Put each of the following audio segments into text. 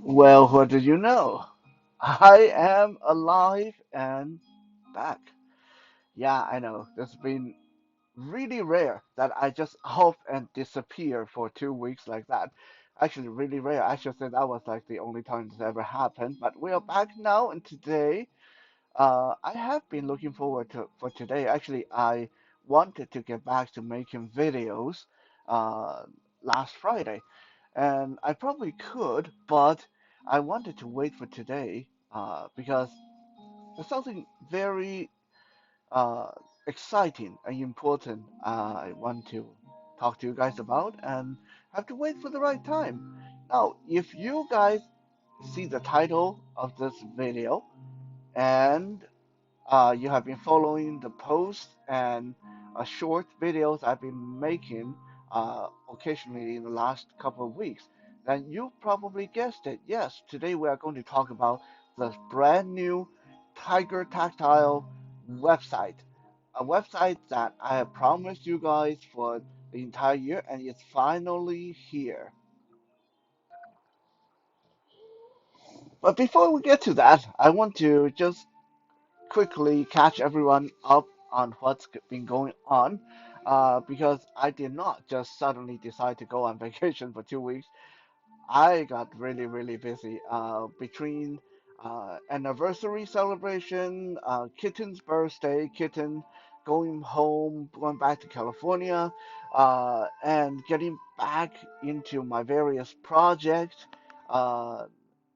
Well, what did you know? I am alive and back. Yeah, I know. It's been really rare that I just off and disappear for 2 weeks like that. Actually, really rare. I should say that was like the only time this ever happened. But we are back now, and today, I have been looking forward to for today. Actually, I wanted to get back to making videos, uh, last Friday. And I probably could, but I wanted to wait for today because there's something very uh, exciting and important I want to talk to you guys about, and have to wait for the right time. Now, if you guys see the title of this video and you have been following the posts and short videos I've been making occasionally in the last couple of weeks. Then you probably guessed it. Yes, today we are going to talk about the brand new Tiger Tactile website. A website that I have promised you guys for the entire year, and it's finally here. But before we get to that, I want to just quickly catch everyone up on what's been going on, because I did not just suddenly decide to go on vacation for 2 weeks. I got really, really busy between anniversary celebration, Kitten's birthday, Kitten going home, going back to California, and getting back into my various projects, uh,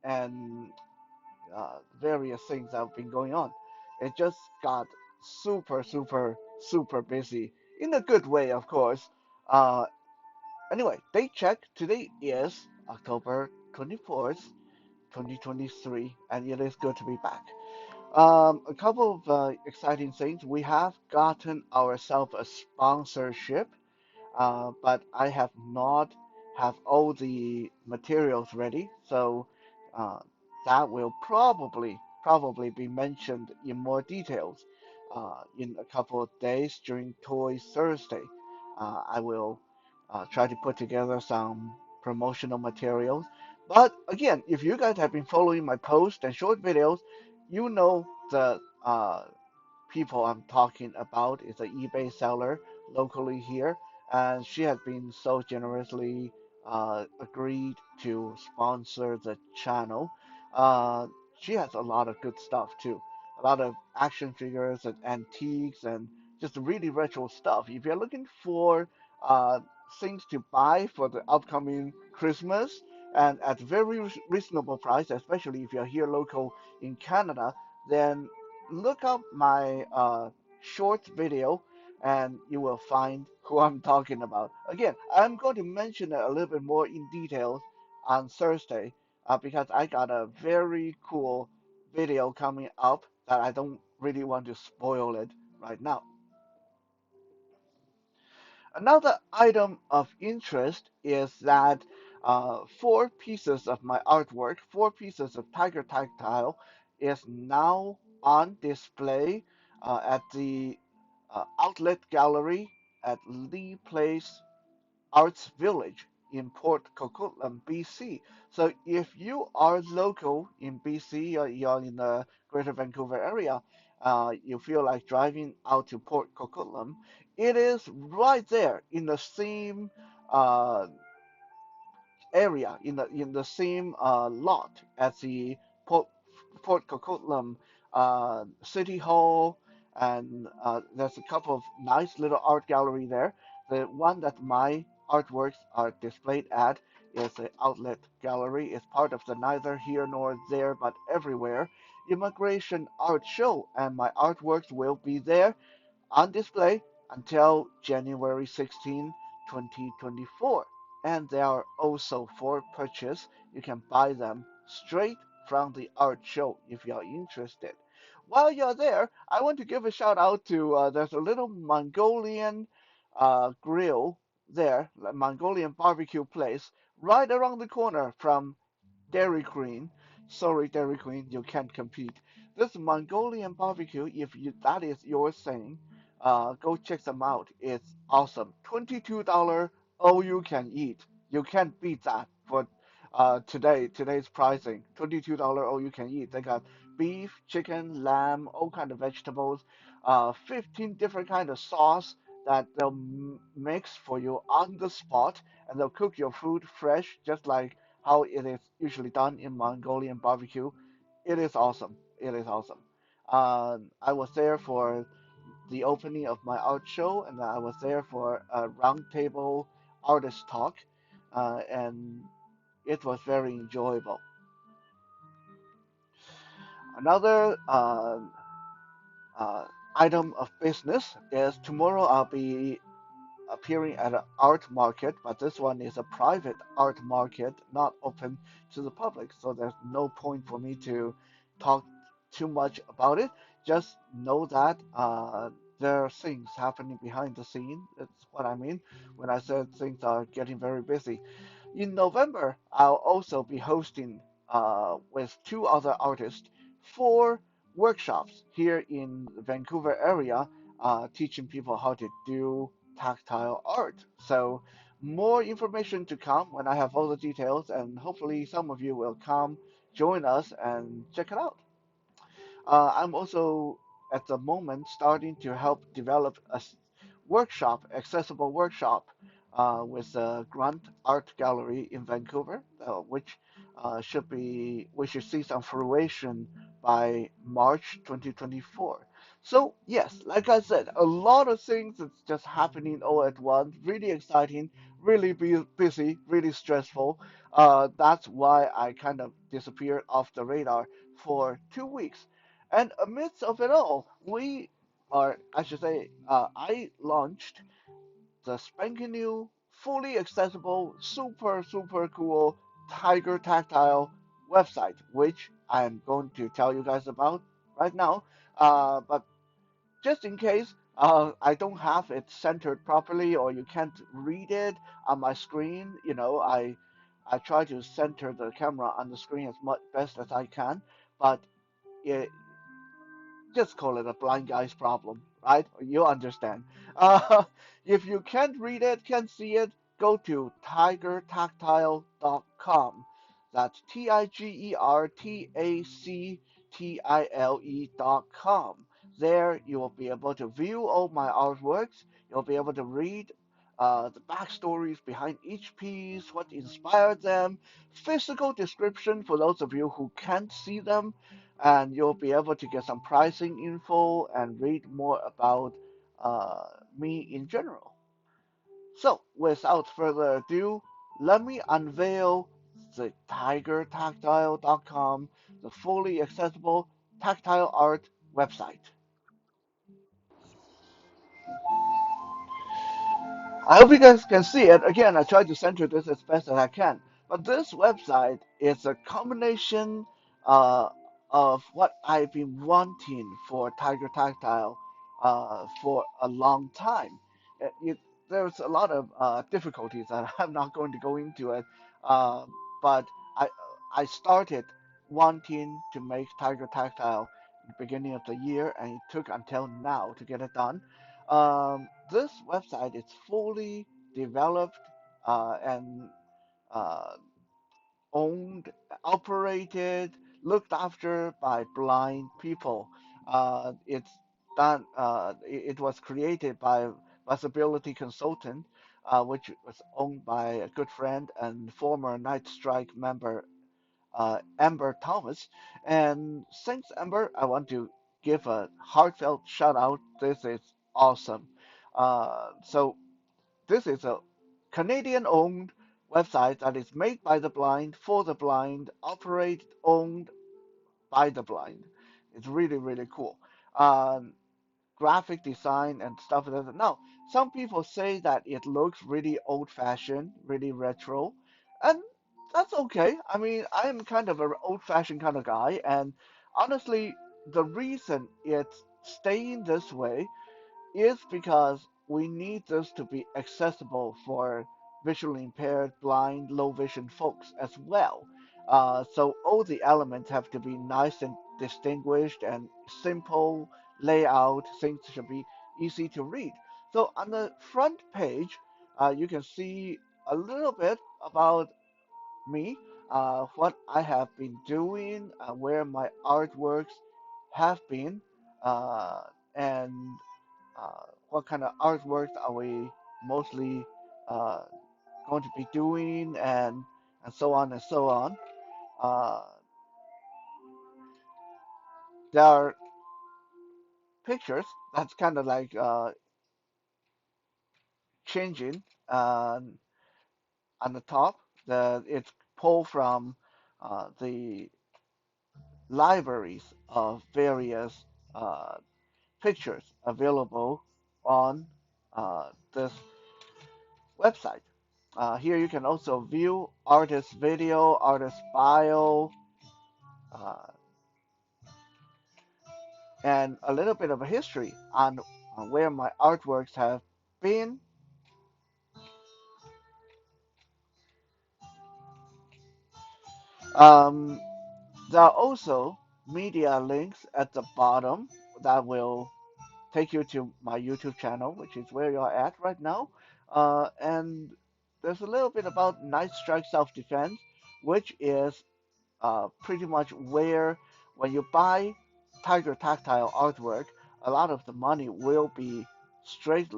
and various things that have been going on. It just got super, super, super busy in a good way, of course. Uh, anyway, date check. Today is October 24th, 2023, and it is good to be back. A couple of exciting things. We have gotten ourselves a sponsorship, but I have not have all the materials ready, so uh, that will probably be mentioned in more details in a couple of days during Toy Thursday. I will try to put together some promotional materials. But again, if you guys have been following my posts and short videos, you know the people I'm talking about is an eBay seller locally here, and she has been so generously agreed to sponsor the channel. Uh, she has a lot of good stuff too, a lot of action figures and antiques and just really retro stuff. If you're looking for uh, things to buy for the upcoming Christmas and at very reasonable price, especially if you're here local in Canada, then look up my short video and you will find who I'm talking about. Again, I'm going to mention it a little bit more in details on Thursday because I got a very cool video coming up that I don't really want to spoil it right now. Another item of interest is that four pieces of my artwork, four pieces of Tiger Tactile, is now on display at the outlet gallery at Lee Place Arts Village in Port Coquitlam, BC. So if you are local in BC or you're in the Greater Vancouver area, you feel like driving out to Port Coquitlam, it is right there in the same uh, area, in the same lot as the Port, Port Coquitlam City Hall, and there's a couple of nice little art gallery there. The one that my artworks are displayed at is the Outlet Gallery. It's part of the Neither Here Nor There But Everywhere Immigration Art Show, and my artworks will be there on display until January 16, 2024. And they are also for purchase. You can buy them straight from the art show if you're interested. While you're there, I want to give a shout out to there's a little Mongolian grill there, like Mongolian barbecue place, right around the corner from Dairy Queen. Sorry, Dairy Queen, you can't compete. This Mongolian barbecue, if you, that is your thing, go check them out. It's awesome. $22 all you can eat. You can't beat that for Today's pricing, $22 all you can eat. They got beef, chicken, lamb, all kind of vegetables, 15 different kind of sauce that they'll mix for you on the spot, and they'll cook your food fresh, just like how it is usually done in Mongolian barbecue. It is awesome. It is awesome. I was there for the opening of my art show, and I was there for a roundtable artist talk, and it was very enjoyable. Another uh, item of business is tomorrow I'll be appearing at an art market, but this one is a private art market, not open to the public. So there's no point for me to talk too much about it. Just know that there are things happening behind the scene. That's what I mean when I said things are getting very busy. In November, I'll also be hosting with two other artists four workshops here in the Vancouver area, teaching people how to do tactile art. So more information to come when I have all the details, and hopefully some of you will come join us and check it out. I'm also at the moment starting to help develop a workshop, accessible workshop, with the Grant Art Gallery in Vancouver, which we should see some fruition by March 2024. So yes, like I said, a lot of things that's just happening all at once. Really exciting, really busy, really stressful. That's why I kind of disappeared off the radar for 2 weeks. And amidst of it all, I should say, I launched the spanking new, fully accessible, super cool Tiger Tactile website, which I'm going to tell you guys about right now. But just in case I don't have it centered properly or you can't read it on my screen, I try to center the camera on the screen as much best as I can, but it, just call it a blind guy's problem, right? You understand. Uh, if you can't read it, can't see it, go to tigertactile.com. That's tigertactile.com. There you will be able to view all my artworks. You'll be able to read the backstories behind each piece, what inspired them, physical description for those of you who can't see them, and you'll be able to get some pricing info and read more about uh, me in general. So, without further ado, let me unveil the tigertactile.com, the fully accessible tactile art website. I hope you guys can see it. Again, I try to center this as best as I can. But this website is a combination uh, of what I've been wanting for Tiger Tactile for a long time. There's a lot of difficulties that I'm not going to go into it, uh, but I I started wanting to make Tiger Tactile at the beginning of the year, and it took until now to get it done. This website is fully developed and uh, owned, operated, looked after by blind people. It's done. It was created by Visibility Consultant, which was owned by a good friend and former Night Strike member Amber Thomas. And thanks, Amber. I want to give a heartfelt shout out. This is awesome. So this is a Canadian-owned website that is made by the blind, for the blind, operated, owned by the blind. It's really cool. Um, Graphic design and stuff like that. Now, some people say that it looks really old-fashioned, really retro, and that's okay. I mean, I am kind of an old-fashioned kind of guy, and honestly, the reason it's staying this way is because we need this to be accessible for visually impaired, blind, low vision folks as well. So all the elements have to be nice and distinguished and simple layout. Things should be easy to read. So on the front page, you can see a little bit about me. what I have been doing, where my artworks have been, uh, and what kind of artworks are we mostly uh, going to be doing, and so on and so on. Uh, there are pictures that's kind of like changing on the top. It's pulled from the libraries of various uh, pictures available on this website. Here you can also view artist video, artist bio, uh, and a little bit of a history on where my artworks have been. Um, there are also media links at the bottom that will take you to my YouTube channel, which is where you're at right now. And there's a little bit about Night Strike Self Defense, which is pretty much where when you buy Tiger Tactile artwork, a lot of the money will be straight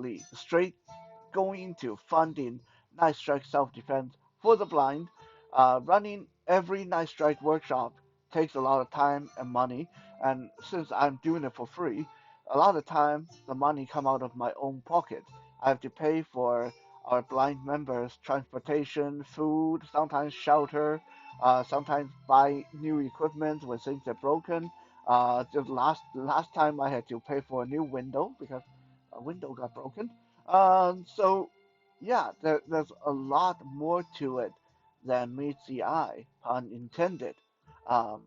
going into funding Night Strike self-defense for the blind. Running every Night Strike workshop takes a lot of time and money, and since I'm doing it for free, a lot of time the money come out of my own pocket. I have to pay for our blind members transportation, food, sometimes shelter, sometimes buy new equipment when things are broken. Just last time I had to pay for a new window because a window got broken. So, yeah, there's a lot more to it than meets the eye, pun intended. Um,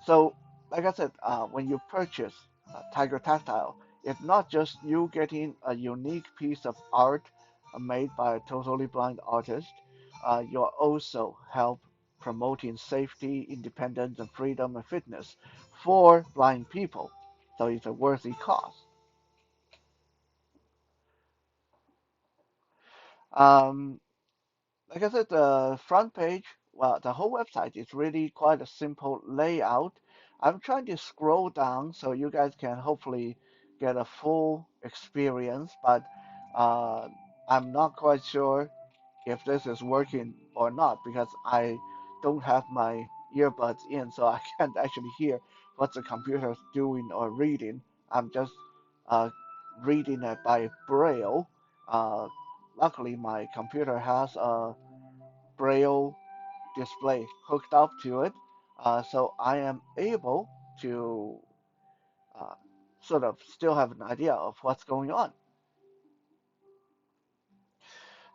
so, like I said, when you purchase Tiger Tactile, it's not just you getting a unique piece of art made by a totally blind artist. You'll also help promoting safety, independence, and freedom and fitness for blind people. So it's a worthy cause. Um, like I said, the front page, well, the whole website is really quite a simple layout. I'm trying to scroll down so you guys can hopefully get a full experience, but uh, I'm not quite sure if this is working or not because I don't have my earbuds in, so I can't actually hear what the computer's doing or reading. I'm just uh, reading it by braille. Uh, Luckily, my computer has a braille display hooked up to it, so I am able to uh, sort of still have an idea of what's going on.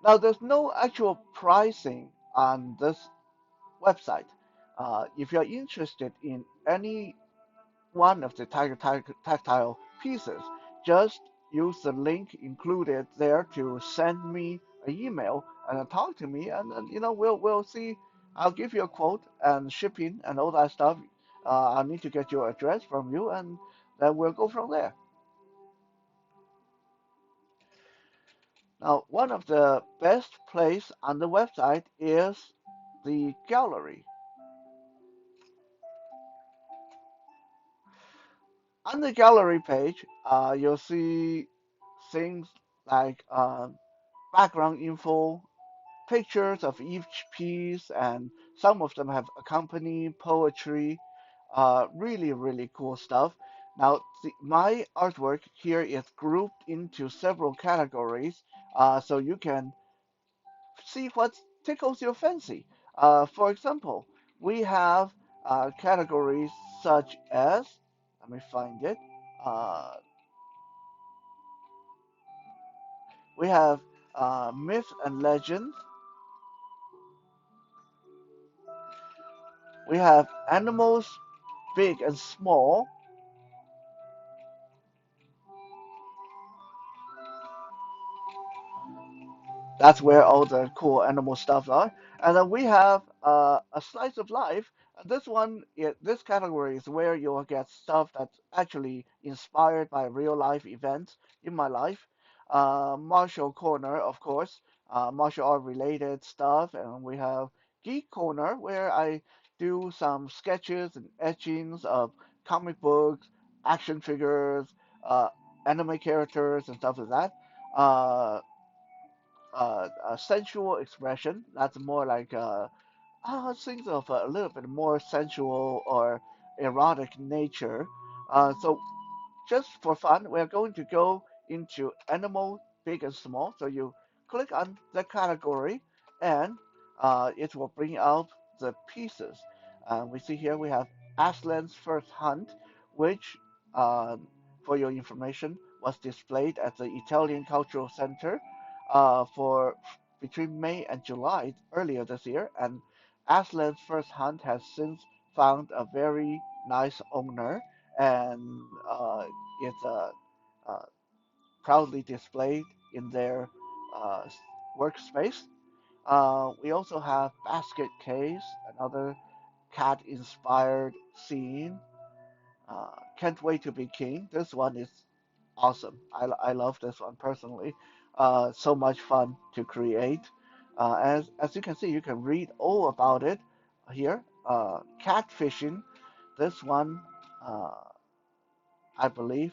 Now, there's no actual pricing on this website. If you're interested in any one of the Tactile pieces, just use the link included there to send me an email and talk to me, and we'll see. I'll give you a quote and shipping and all that stuff. I need to get your address from you, and then we'll go from there. Now, one of the best place on the website is the gallery. On the gallery page, you'll see things like background info, pictures of each piece, and some of them have accompanying poetry. Really, really cool stuff. Now, my artwork here is grouped into several categories, so you can see what tickles your fancy. For example, we have categories such as, let me find it. Uh, we have myth and legends. We have animals big and small. That's where all the cool animal stuff are. And then we have a slice of life. This category is where you'll get stuff that's actually inspired by real life events in my life. Martial corner, of course, martial art related stuff, and we have Geek Corner, where I do some sketches and etchings of comic books, action figures, uh, anime characters, and stuff like that. Uh, Sensual expression, that's more like things of a little bit more sensual or erotic nature. So just for fun, we're going to go into animal big and small. So you click on the category and it will bring out the pieces. We see here we have Aslan's first hunt, which, for your information, was displayed at the Italian Cultural Center for between May and July earlier this year. And Aslan's first hunt has since found a very nice owner, and it's uh, proudly displayed in their uh, workspace. We also have Basket Case, another cat-inspired scene. Can't wait to be king. This one is awesome. I love this one personally. So much fun to create. As you can see, you can read all about it here. Catfishing. This one, uh, I believe,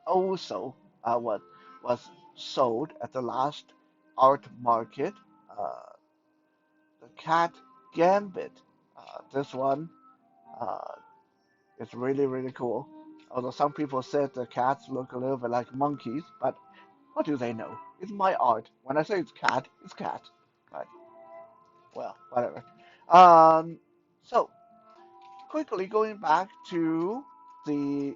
also what was sold at the last art market. Uh, the cat gambit. This one uh, is really cool. Although some people said the cats look a little bit like monkeys, but what do they know? It's my art. When I say it's cat, it's cat. But well, whatever. Um, so quickly going back to the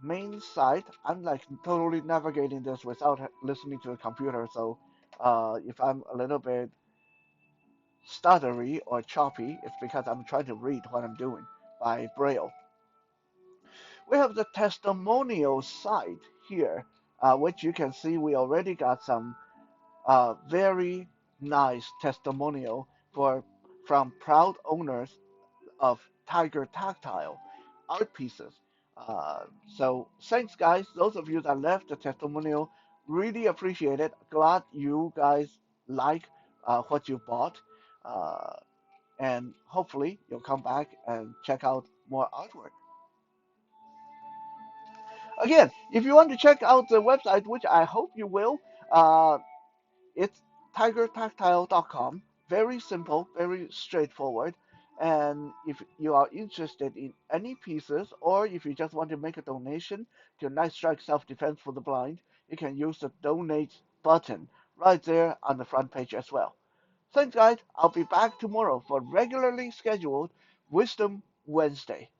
main site, I'm like totally navigating this without listening to a computer. So if I'm a little bit stuttery or choppy, it's because I'm trying to read what I'm doing by Braille. We have the testimonial site here, which you can see we already got some very nice testimonial for from proud owners of Tiger Tactile art pieces. So thanks, guys. Those of you that left the testimonial, really appreciate it. Glad you guys like what you bought, uh, and hopefully you'll come back and check out more artwork. Again, if you want to check out the website, which I hope you will, uh, it's tigertactile.com. Very simple, very straightforward. And if you are interested in any pieces, or if you just want to make a donation to Night Strike Self Defense for the Blind, you can use the donate button right there on the front page as well. Thanks, guys. I'll be back tomorrow for regularly scheduled Wisdom Wednesday.